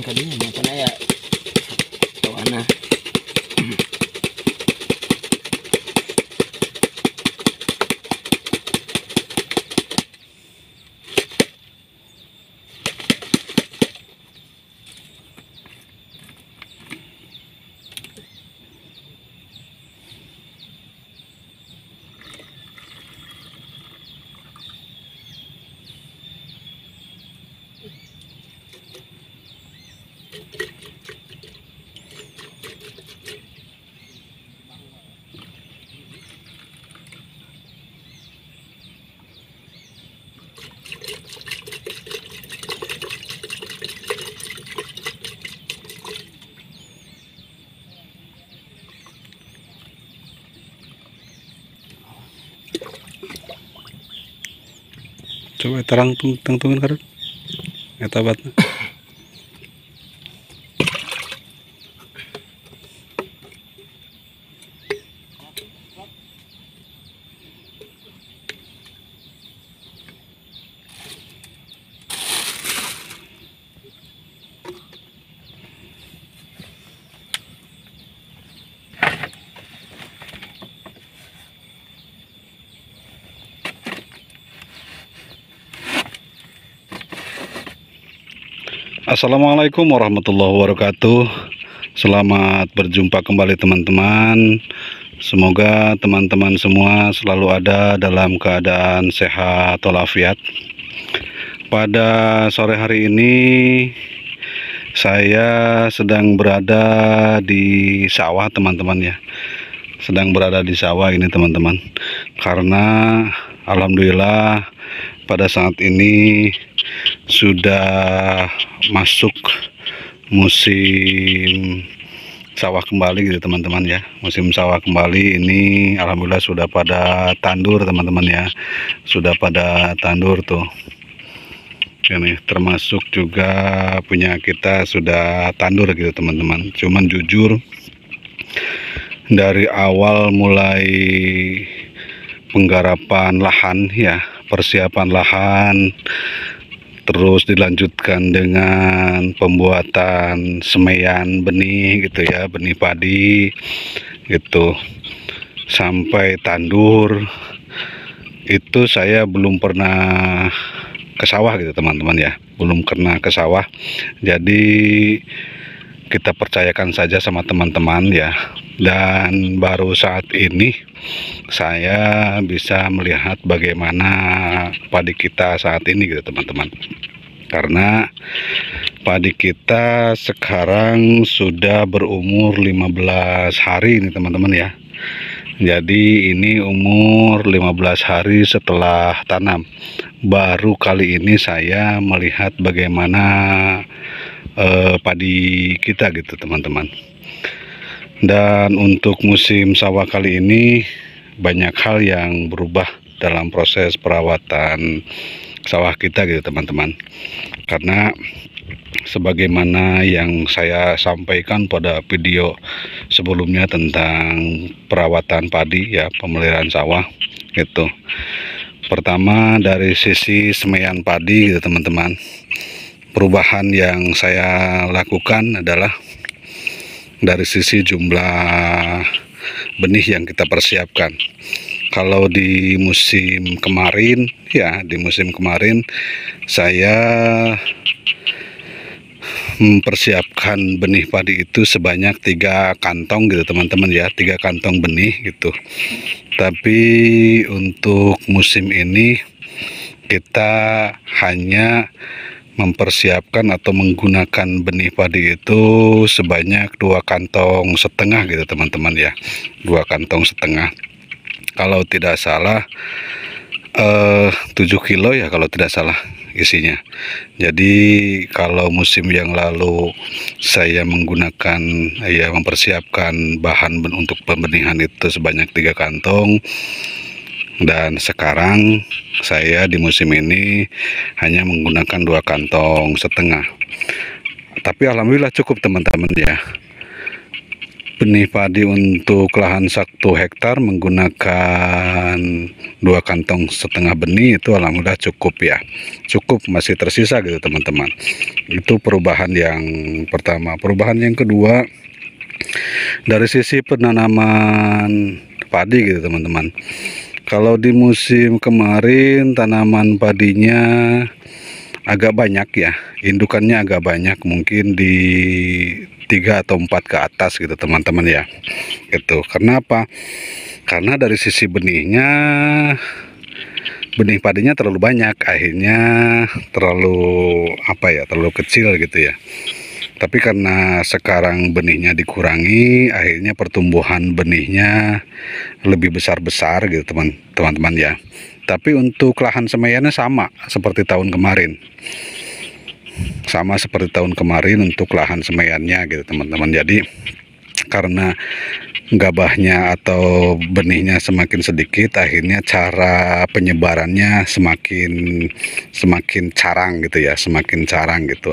kadinya nyata ya tawana. Coba terang tungguin karena eta batna. Assalamualaikum warahmatullahi wabarakatuh. Selamat berjumpa kembali teman-teman. Semoga teman-teman semua selalu ada dalam keadaan sehat walafiat. Pada sore hari ini saya sedang berada di sawah teman-teman ya. Sedang berada di sawah ini teman-teman. Karena alhamdulillah pada saat ini sudah masuk musim sawah kembali gitu teman-teman ya. Musim sawah kembali ini alhamdulillah sudah pada tandur teman-teman ya. Sudah pada tandur tuh. Ini termasuk juga punya kita sudah tandur gitu teman-teman. Cuman jujur dari awal mulai penggarapan lahan ya, persiapan lahan, terus dilanjutkan dengan pembuatan semaian benih gitu ya, benih padi gitu, sampai tandur itu saya belum pernah ke sawah gitu teman-teman ya, belum pernah ke sawah. Jadi kita percayakan saja sama teman-teman ya. Dan baru saat ini saya bisa melihat bagaimana padi kita saat ini gitu teman-teman. Karena padi kita sekarang sudah berumur 15 hari ini teman-teman ya. Jadi ini umur 15 hari setelah tanam. Baru kali ini saya melihat bagaimana padi kita gitu teman-teman. Dan untuk musim sawah kali ini banyak hal yang berubah dalam proses perawatan sawah kita gitu teman-teman. Karena sebagaimana yang saya sampaikan pada video sebelumnya tentang perawatan padi ya, pemeliharaan sawah gitu. Pertama dari sisi semaian padi gitu teman-teman. Perubahan yang saya lakukan adalah dari sisi jumlah benih yang kita persiapkan. Kalau di musim kemarin ya, di musim kemarin saya mempersiapkan benih padi itu sebanyak 3 kantong gitu teman-teman ya, 3 kantong benih gitu. Tapi untuk musim ini kita hanya mempersiapkan atau menggunakan benih padi itu sebanyak 2,5 kantong gitu teman-teman ya, 2,5 kantong. Kalau tidak salah 7 kilo ya kalau tidak salah isinya. Jadi kalau musim yang lalu saya menggunakan ya, mempersiapkan bahan untuk pembenihan itu sebanyak 3 kantong, dan sekarang saya di musim ini hanya menggunakan 2,5 kantong. Tapi alhamdulillah cukup teman-teman ya. benih padi untuk lahan 1 hektar menggunakan 2,5 kantong benih, itu alhamdulillah cukup ya, cukup, masih tersisa gitu teman-teman. Itu perubahan yang pertama. Perubahan yang kedua, dari sisi penanaman padi gitu teman-teman. Kalau di musim kemarin tanaman padinya agak banyak ya, indukannya agak banyak, mungkin di 3 atau 4 ke atas gitu teman-teman ya. Itu kenapa? Karena dari sisi benihnya, benih padinya terlalu banyak, akhirnya terlalu terlalu kecil gitu ya. Tapi karena sekarang benihnya dikurangi, akhirnya pertumbuhan benihnya lebih besar-besar gitu teman-teman ya. Tapi untuk lahan semaiannya sama seperti tahun kemarin, untuk lahan semaiannya gitu teman-teman. Jadi karena gabahnya atau benihnya semakin sedikit, akhirnya cara penyebarannya semakin carang gitu ya,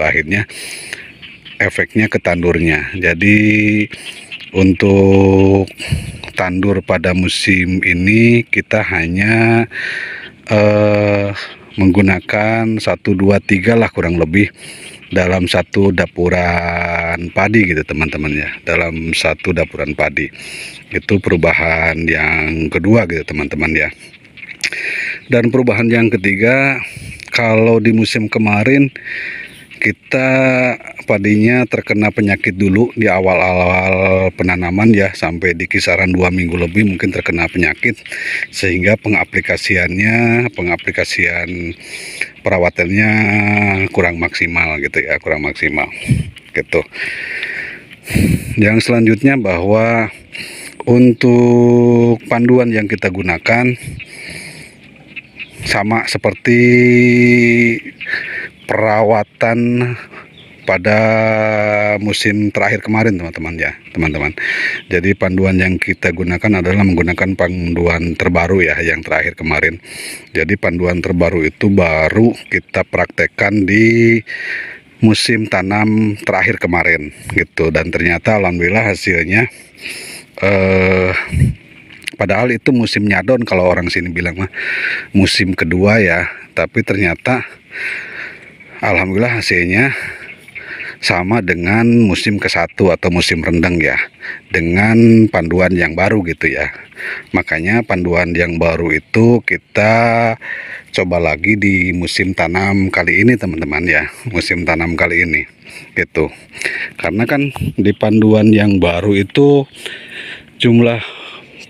akhirnya efeknya ke tandurnya. Jadi untuk tandur pada musim ini kita hanya menggunakan 1, 2, 3 lah kurang lebih dalam 1 dapuran padi gitu teman-teman ya, dalam 1 dapuran padi. Itu perubahan yang kedua gitu teman-teman ya. Dan perubahan yang ketiga, kalau di musim kemarin kita padinya terkena penyakit dulu di awal-awal penanaman ya, sampai di kisaran 2 minggu lebih mungkin terkena penyakit, sehingga pengaplikasian perawatannya kurang maksimal gitu ya, gitu. Yang selanjutnya, bahwa untuk panduan yang kita gunakan sama seperti perawatan pada musim terakhir kemarin teman-teman. Jadi panduan yang kita gunakan adalah menggunakan panduan terbaru ya, yang terakhir kemarin. Jadi panduan terbaru itu baru kita praktekkan di musim tanam terakhir kemarin gitu. Dan ternyata alhamdulillah hasilnya, padahal itu musim nyadon kalau orang sini bilang mah, musim kedua ya, tapi ternyata alhamdulillah hasilnya sama dengan musim ke-1 atau musim rendeng ya, dengan panduan yang baru gitu ya. Makanya panduan yang baru itu kita coba lagi di musim tanam kali ini teman-teman ya, musim tanam kali ini gitu. Karena kan di panduan yang baru itu jumlah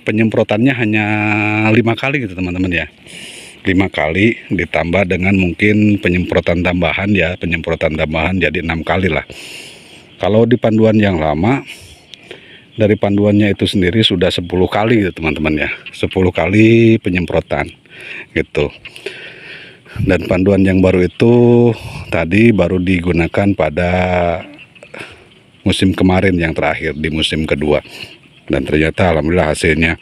penyemprotannya hanya 5 kali gitu teman-teman ya, 5 kali ditambah dengan mungkin penyemprotan tambahan ya, jadi 6 kali lah. Kalau di panduan yang lama, dari panduannya itu sendiri sudah 10 kali gitu teman-teman ya, 10 kali penyemprotan gitu. Dan panduan yang baru itu tadi baru digunakan pada musim kemarin yang terakhir, di musim kedua. Dan ternyata alhamdulillah hasilnya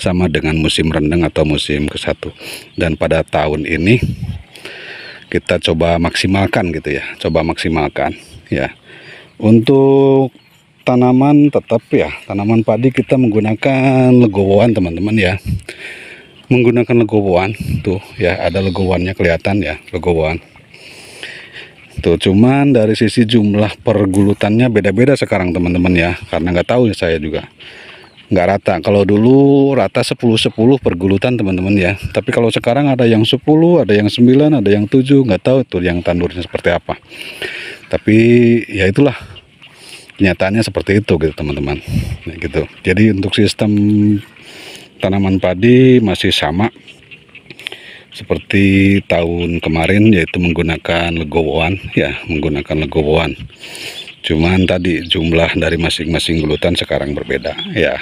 sama dengan musim rendeng atau musim ke-1. Dan pada tahun ini kita coba maksimalkan gitu ya, ya. Untuk tanaman tetap ya, tanaman padi kita menggunakan legowoan teman-teman ya, menggunakan legowoan tuh ya, ada legowoannya kelihatan ya, legowoan tuh. Cuman dari sisi jumlah pergulutannya beda-beda sekarang teman-teman ya, karena nggak tahu ya, saya juga nggak rata. Kalau dulu rata 10-10 pergulutan teman-teman ya, tapi kalau sekarang ada yang 10, ada yang 9, ada yang 7, nggak tahu tuh yang tandurnya seperti apa. Tapi ya itulah kenyataannya, seperti itu gitu teman-teman gitu. Jadi untuk sistem tanaman padi masih sama seperti tahun kemarin, yaitu menggunakan legowoan ya, Cuman tadi jumlah dari masing-masing gulutan sekarang berbeda ya,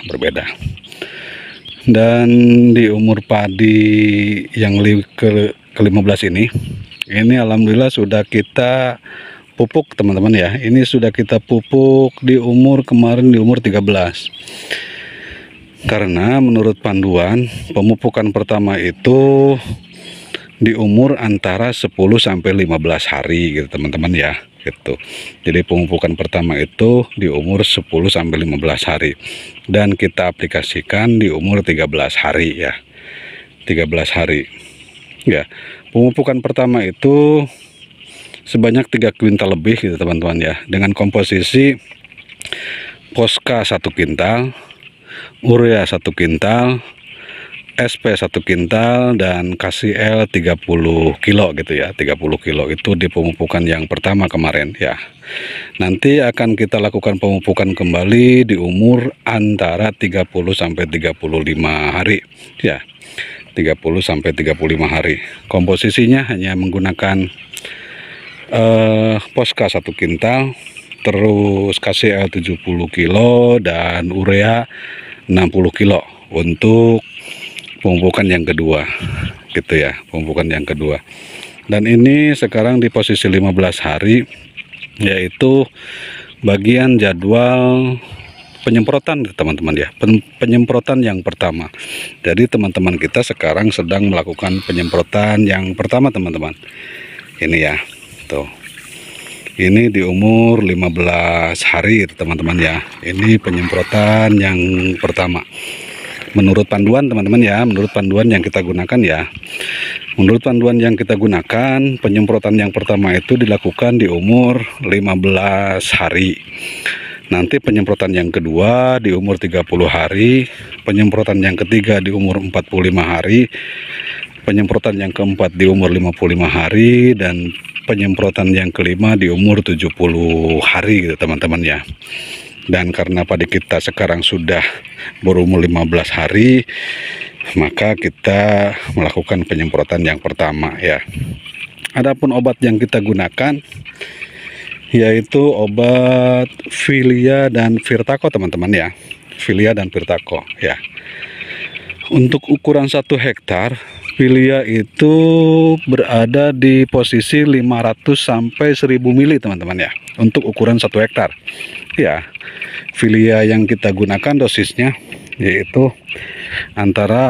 Dan di umur padi yang ke-15 ini alhamdulillah sudah kita pupuk teman-teman ya. Ini sudah kita pupuk di umur kemarin, di umur 13. Karena menurut panduan, pemupukan pertama itu di umur antara 10 sampai 15 hari gitu teman-teman ya, gitu. Jadi pemupukan pertama itu di umur 10 sampai 15 hari dan kita aplikasikan di umur 13 hari ya. 13 hari. Ya. Pemupukan pertama itu sebanyak 3 kuintal lebih gitu teman-teman ya, dengan komposisi Posca 1 kintal, urea 1 kintal, SP 1 kintal, dan KCl 30 kilo gitu ya. 30 kilo itu di pemupukan yang pertama kemarin ya. Nanti akan kita lakukan pemupukan kembali di umur antara 30 sampai 35 hari ya. 30 sampai 35 hari. Komposisinya hanya menggunakan Posca 1 kintal, terus KCl 70 kilo, dan urea 60 kilo untuk pemupukan yang kedua gitu ya, pemupukan yang kedua. Dan ini sekarang di posisi 15 hari, yaitu bagian jadwal penyemprotan teman-teman ya, penyemprotan yang pertama. Jadi teman-teman kita sekarang sedang melakukan penyemprotan yang pertama teman-teman. Ini ya, tuh. Ini di umur 15 hari teman-teman ya. Ini penyemprotan yang pertama. Menurut panduan teman-teman ya, menurut panduan yang kita gunakan ya. Menurut panduan yang kita gunakan, penyemprotan yang pertama itu dilakukan di umur 15 hari. Nanti penyemprotan yang kedua di umur 30 hari, penyemprotan yang ketiga di umur 45 hari, penyemprotan yang keempat di umur 55 hari, dan penyemprotan yang kelima di umur 70 hari gitu teman-teman ya. Dan karena padi kita sekarang sudah berumur 15 hari, maka kita melakukan penyemprotan yang pertama ya. Adapun obat yang kita gunakan yaitu obat Filia dan Virtaco teman-teman ya. Filia dan Virtaco ya. Untuk ukuran 1 hektar, Filia itu berada di posisi 500 sampai 1000 mili teman-teman ya. Untuk ukuran 1 hektar ya. Filia yang kita gunakan dosisnya yaitu antara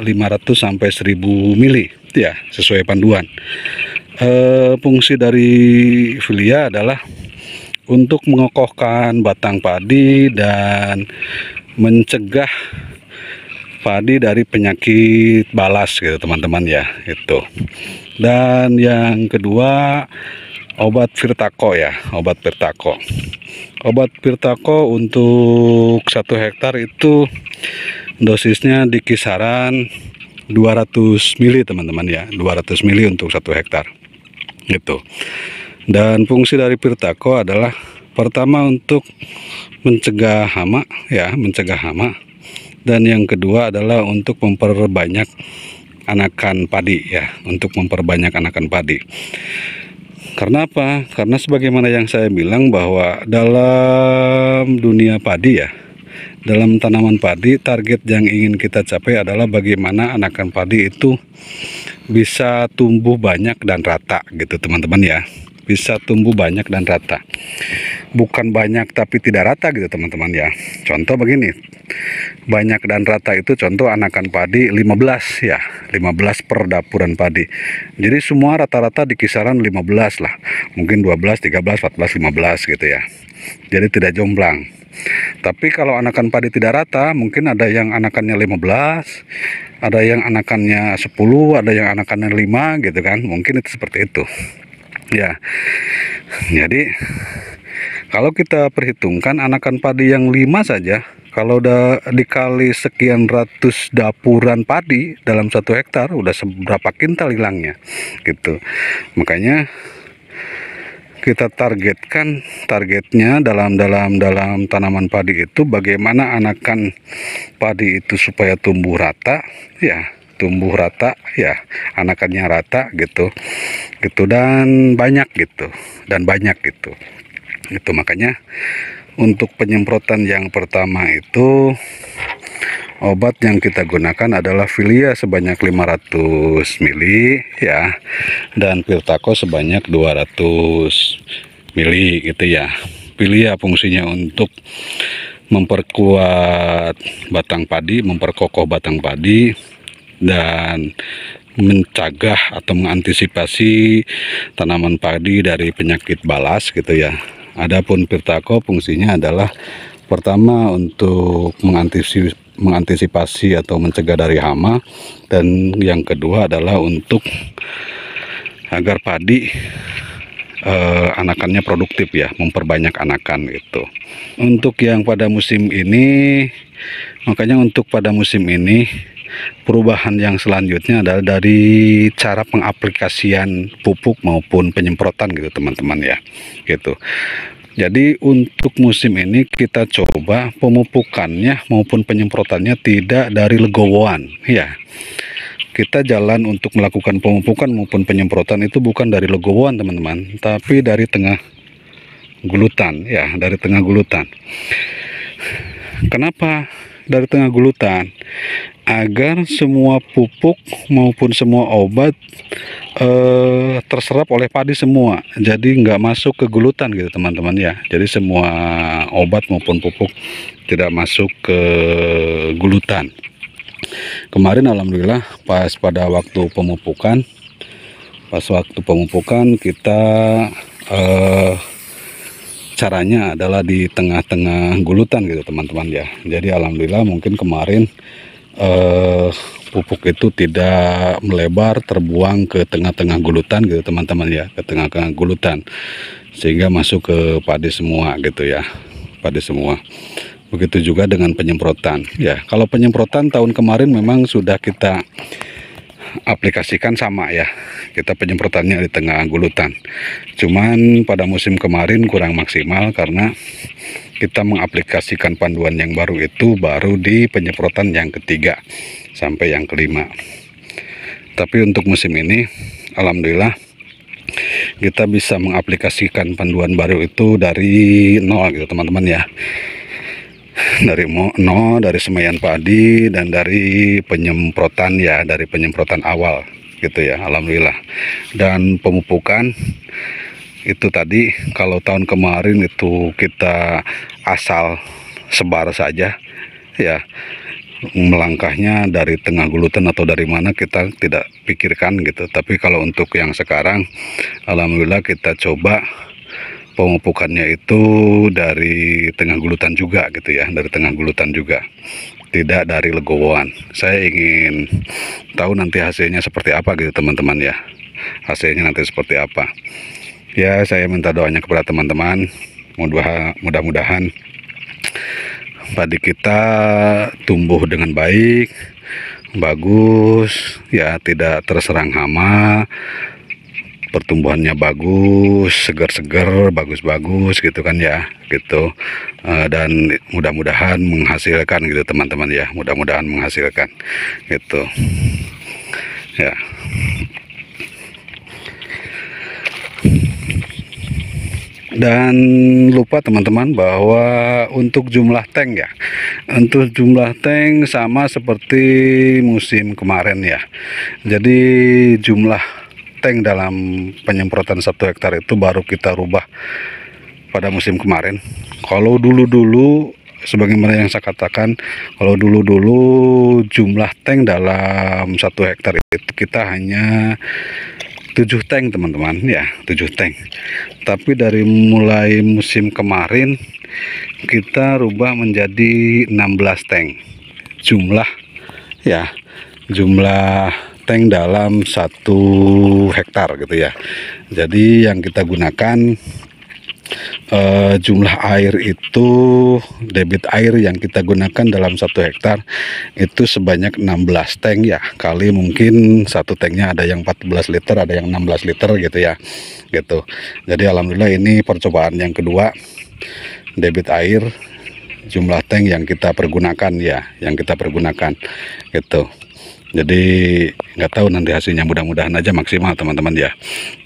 500 sampai 1000 mili ya, sesuai panduan. Fungsi dari Filia adalah untuk mengokohkan batang padi dan mencegah padi dari penyakit balas gitu teman-teman ya, itu. Dan yang kedua obat Virtaco ya, obat Virtaco. Obat Virtaco untuk 1 hektar itu dosisnya di kisaran 200 mili teman-teman ya, 200 mili untuk 1 hektar gitu. Dan fungsi dari Virtaco adalah pertama untuk mencegah hama ya, mencegah hama. Dan yang kedua adalah untuk memperbanyak anakan padi ya, untuk memperbanyak anakan padi. Karena apa? Karena sebagaimana yang saya bilang bahwa dalam dunia padi ya, dalam tanaman padi, target yang ingin kita capai adalah bagaimana anakan padi itu bisa tumbuh banyak dan rata gitu teman-teman ya. Bisa tumbuh banyak dan rata. Bukan banyak tapi tidak rata gitu teman-teman ya. Contoh begini, banyak dan rata itu contoh anakan padi 15 ya, 15 per dapuran padi. Jadi semua rata-rata di kisaran 15 lah, mungkin 12, 13, 14, 15 gitu ya. Jadi tidak jomplang. Tapi kalau anakan padi tidak rata, mungkin ada yang anakannya 15, ada yang anakannya 10, ada yang anakannya 5 gitu kan. Mungkin itu seperti itu ya. Jadi kalau kita perhitungkan anakan padi yang 5 saja, kalau udah dikali sekian ratus dapuran padi dalam 1 hektar, udah seberapa kintal hilangnya gitu. Makanya kita targetnya dalam tanaman padi itu bagaimana anakan padi itu supaya tumbuh rata ya, anakannya rata gitu dan banyak gitu, itu. Makanya untuk penyemprotan yang pertama itu obat yang kita gunakan adalah Filia sebanyak 500 mili ya, dan Virtaco sebanyak 200 mili gitu ya. Filia fungsinya untuk memperkuat batang padi, memperkokoh batang padi, dan mencegah atau mengantisipasi tanaman padi dari penyakit balas gitu ya. Adapun Pirtaco fungsinya adalah pertama untuk mengantisipasi atau mencegah dari hama, dan yang kedua adalah untuk agar padi anakannya produktif ya, memperbanyak anakan gitu. Untuk yang pada musim ini, makanya untuk pada musim ini perubahan yang selanjutnya adalah dari cara pengaplikasian pupuk maupun penyemprotan gitu teman-teman ya, gitu. Jadi untuk musim ini kita coba pemupukannya maupun penyemprotannya tidak dari legowoan ya. Kita jalan untuk melakukan pemupukan maupun penyemprotan itu bukan dari legowoan teman-teman, tapi dari tengah gulutan ya, dari tengah gulutan. Kenapa dari tengah gulutan? Agar semua pupuk maupun semua obat terserap oleh padi semua, jadi nggak masuk ke gulutan gitu teman-teman ya. Jadi semua obat maupun pupuk tidak masuk ke gulutan. Kemarin alhamdulillah pada waktu pemupukan, kita caranya adalah di tengah-tengah gulutan gitu teman-teman ya. Jadi alhamdulillah mungkin kemarin pupuk itu tidak melebar terbuang ke tengah-tengah gulutan gitu teman-teman ya, ke tengah-tengah gulutan, sehingga masuk ke padi semua gitu ya, padi semua. Begitu juga dengan penyemprotan ya. Kalau penyemprotan tahun kemarin memang sudah kita aplikasikan sama ya, kita penyemprotannya di tengah gulutan. Cuman pada musim kemarin kurang maksimal karena kita mengaplikasikan panduan yang baru itu baru di penyemprotan yang ketiga sampai yang kelima. Tapi untuk musim ini alhamdulillah kita bisa mengaplikasikan panduan baru itu dari nol gitu teman-teman ya. Dari nol, dari semaian padi dan dari penyemprotan ya, dari penyemprotan awal gitu ya, alhamdulillah. Dan pemupukan itu tadi, kalau tahun kemarin itu kita asal sebar saja ya, melangkahnya dari tengah gulutan atau dari mana kita tidak pikirkan gitu. Tapi kalau untuk yang sekarang alhamdulillah kita coba pemupukannya itu dari tengah gulutan juga gitu ya, dari tengah gulutan juga, tidak dari legowoan. Saya ingin tahu nanti hasilnya seperti apa gitu teman-teman ya, hasilnya nanti seperti apa ya. Saya minta doanya kepada teman-teman, mudah-mudahan padi kita tumbuh dengan baik, bagus ya, tidak terserang hama, pertumbuhannya bagus, segar-segar, bagus-bagus gitu kan ya, gitu. Dan mudah-mudahan menghasilkan gitu teman-teman ya, mudah-mudahan menghasilkan gitu ya. Dan lupa teman-teman bahwa untuk jumlah tank ya, untuk jumlah tank sama seperti musim kemarin ya. Jadi jumlah tank dalam penyemprotan 1 hektar itu baru kita rubah pada musim kemarin. Kalau dulu-dulu, sebagaimana yang saya katakan, kalau dulu-dulu jumlah tank dalam 1 hektar itu kita hanya 7 tank teman-teman ya, 7 tank. Tapi dari mulai musim kemarin kita rubah menjadi 16 tank jumlah ya, jumlah tank dalam 1 hektar gitu ya. Jadi yang kita gunakan jumlah air itu, debit air yang kita gunakan dalam 1 hektar itu sebanyak 16 tank ya, kali mungkin satu tanknya ada yang 14 liter, ada yang 16 liter gitu ya, gitu. Jadi alhamdulillah ini percobaan yang kedua debit air jumlah tank yang kita pergunakan ya, yang kita pergunakan gitu. Jadi nggak tahu nanti hasilnya, mudah-mudahan aja maksimal teman-teman ya.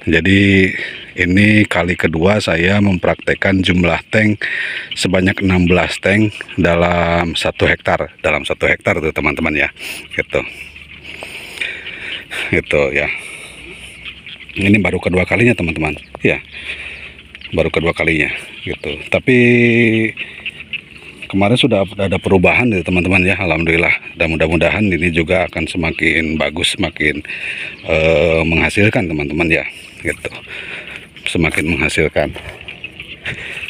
Jadi ini kali kedua saya mempraktekkan jumlah tank sebanyak 16 tank dalam 1 hektar, dalam 1 hektar tuh teman-teman ya, gitu. Gitu ya. Ini baru kedua kalinya teman-teman ya, baru kedua kalinya gitu. Tapi kemarin sudah ada perubahan ya teman-teman ya, alhamdulillah. Dan mudah-mudahan ini juga akan semakin bagus, semakin menghasilkan teman-teman ya, gitu. Semakin menghasilkan.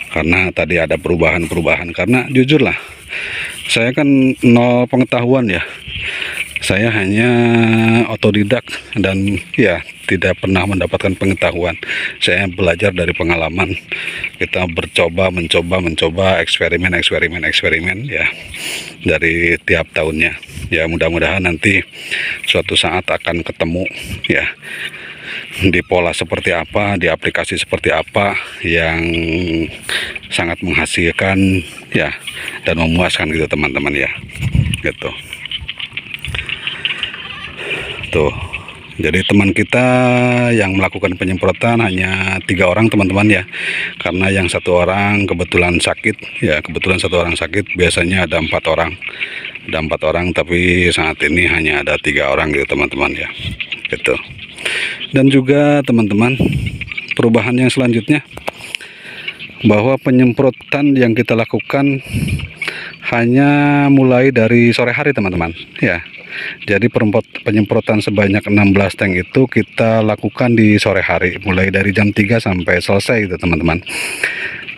Karena tadi ada perubahan-perubahan, karena jujurlah saya kan nol pengetahuan ya. Saya hanya otodidak dan ya tidak pernah mendapatkan pengetahuan. Saya belajar dari pengalaman. Kita mencoba eksperimen ya dari tiap tahunnya. Ya mudah-mudahan nanti suatu saat akan ketemu ya di pola seperti apa, di aplikasi seperti apa yang sangat menghasilkan ya dan memuaskan gitu teman-teman ya, gitu. Tuh, jadi teman kita yang melakukan penyemprotan hanya 3 orang teman-teman ya, karena yang 1 orang kebetulan sakit ya, kebetulan 1 orang sakit. Biasanya ada 4 orang, tapi saat ini hanya ada 3 orang gitu teman-teman ya, gitu. Dan juga teman-teman, perubahan yang selanjutnya bahwa penyemprotan yang kita lakukan hanya mulai dari sore hari teman-teman ya. Jadi penyemprotan sebanyak 16 tank itu kita lakukan di sore hari, mulai dari jam 3 sampai selesai itu teman-teman,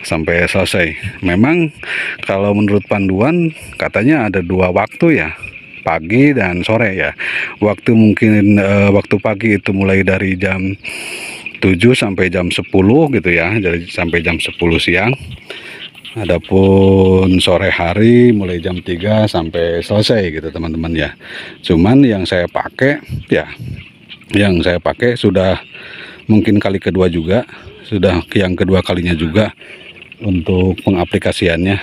sampai selesai. Memang kalau menurut panduan katanya ada 2 waktu ya, pagi dan sore ya. Waktu mungkin waktu pagi itu mulai dari jam 7 sampai jam 10 gitu ya, jadi sampai jam 10 siang. Adapun sore hari mulai jam 3 sampai selesai gitu teman-teman ya. Cuman yang saya pakai ya, sudah mungkin kali kedua juga, sudah yang kedua kalinya juga untuk pengaplikasiannya,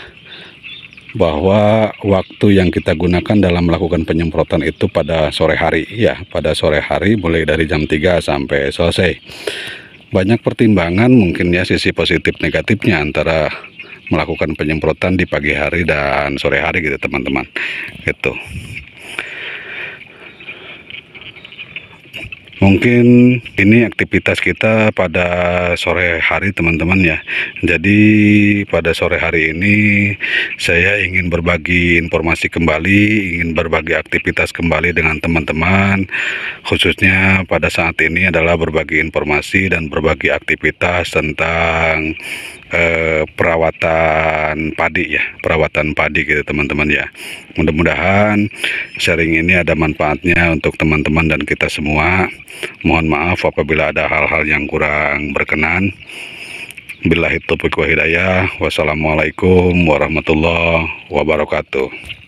bahwa waktu yang kita gunakan dalam melakukan penyemprotan itu pada sore hari ya, pada sore hari mulai dari jam 3 sampai selesai. Banyak pertimbangan mungkin ya, sisi positif negatifnya antara melakukan penyemprotan di pagi hari dan sore hari gitu teman-teman, gitu. Mungkin ini aktivitas kita pada sore hari teman-teman ya. Jadi pada sore hari ini saya ingin berbagi informasi kembali, ingin berbagi aktivitas kembali dengan teman-teman. Khususnya pada saat ini adalah berbagi informasi dan berbagi aktivitas tentang perawatan padi ya, perawatan padi gitu teman-teman ya. Mudah-mudahan sharing ini ada manfaatnya untuk teman-teman dan kita semua. Mohon maaf apabila ada hal-hal yang kurang berkenan. Billahi taufiq wa hidayah. Wassalamualaikum warahmatullahi wabarakatuh.